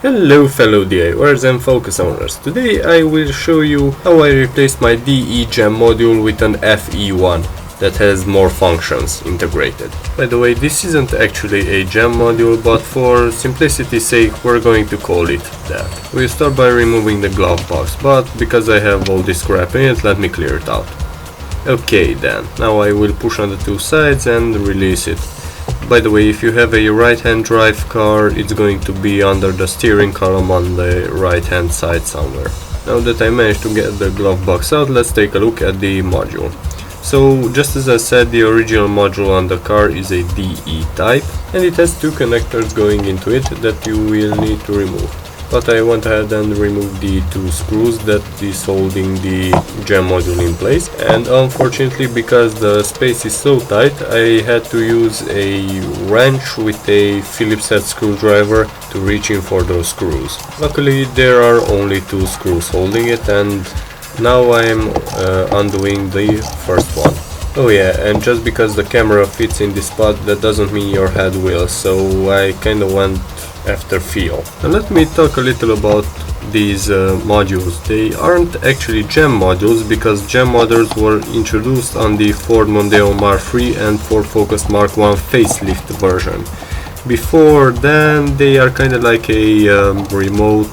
Hello fellow DIYers and focus owners. Today I will show you how I replaced my DE gem module with an FE1 that has more functions integrated. By the way, this isn't actually a gem module, but for simplicity's sake we're going to call it that. We'll start by removing the glove box, but because I have all this crap in it, let me clear it out. Okay then, now I will push on the two sides and release it. By the way, if you have a right-hand drive car, it's going to be under the steering column on the right-hand side somewhere. Now that I managed to get the glove box out, let's take a look at the module. So, just as I said, the original module on the car is a DE type, and it has two connectors going into it that you will need to remove. But I went ahead and removed the two screws that is holding the gem module in place, and unfortunately, because the space is so tight, I had to use a wrench with a Phillips head screwdriver to reach in for those screws. Luckily there are only two screws holding it, and now I'm undoing the first one. Oh yeah, and just because the camera fits in this spot, that doesn't mean your head will, so I kinda went after feel. Now let me talk a little about these modules. They aren't actually gem modules because gem modules were introduced on the Ford Mondeo Mark III and Ford Focus Mark I facelift version. Before then, they are kind of like a remote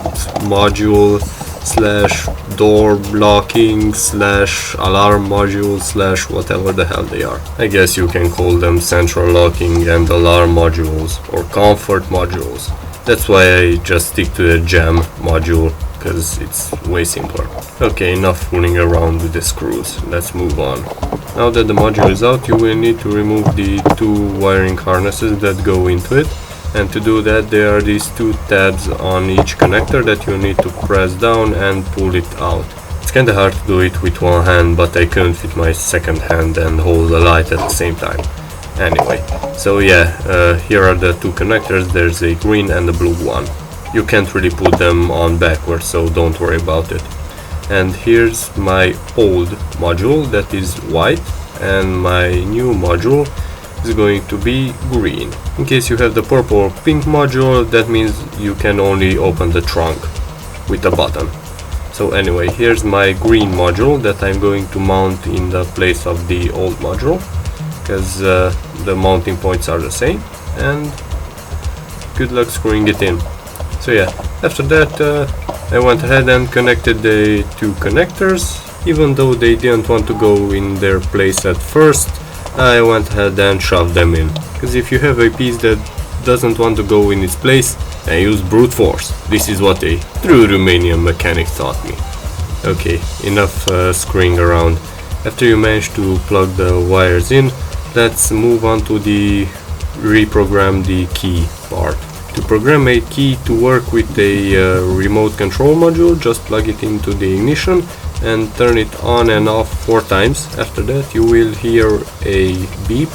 module slash door blocking slash alarm module slash whatever the hell they are. I guess you can call them central locking and alarm modules or comfort modules. That's why I just stick to the gem module, because it's way simpler. Okay, enough fooling around with the screws, let's move on. Now that the module is out, you will need to remove the two wiring harnesses that go into it. And to do that, there are these two tabs on each connector that you need to press down and pull it out. It's kinda hard to do it with one hand, but I couldn't fit my second hand and hold the light at the same time. Anyway, so yeah, here are the two connectors. There's a green and a blue one. You can't really put them on backwards, so don't worry about it. And here's my old module that is white, and my new module is going to be green. In case you have the purple or pink module, that means you can only open the trunk with a button. So anyway, here's my green module that I'm going to mount in the place of the old module, because the mounting points are the same, and good luck screwing it in. So yeah, after that I went ahead and connected the two connectors. Even though they didn't want to go in their place at first, I went ahead and shoved them in, because if you have a piece that doesn't want to go in its place, I use brute force. This is what a true Romanian mechanic taught me. Okay, enough screwing around. After you manage to plug the wires in, let's move on to the reprogram the key part. To program a key to work with a remote control module, just plug it into the ignition and turn it on and off 4 times. After that you will hear a beep,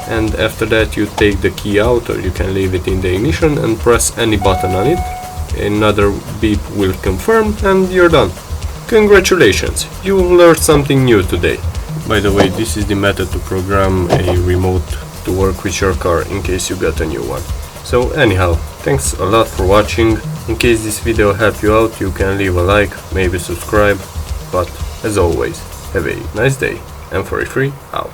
and after that you take the key out, or you can leave it in the ignition and press any button on it. Another beep will confirm and you're done. Congratulations, you learned something new today. By the way, this is the method to program a remote to work with your car in case you got a new one. So anyhow, thanks a lot for watching. In case this video helped you out, you can leave a like, maybe subscribe, but as always, have a nice day, and for free out.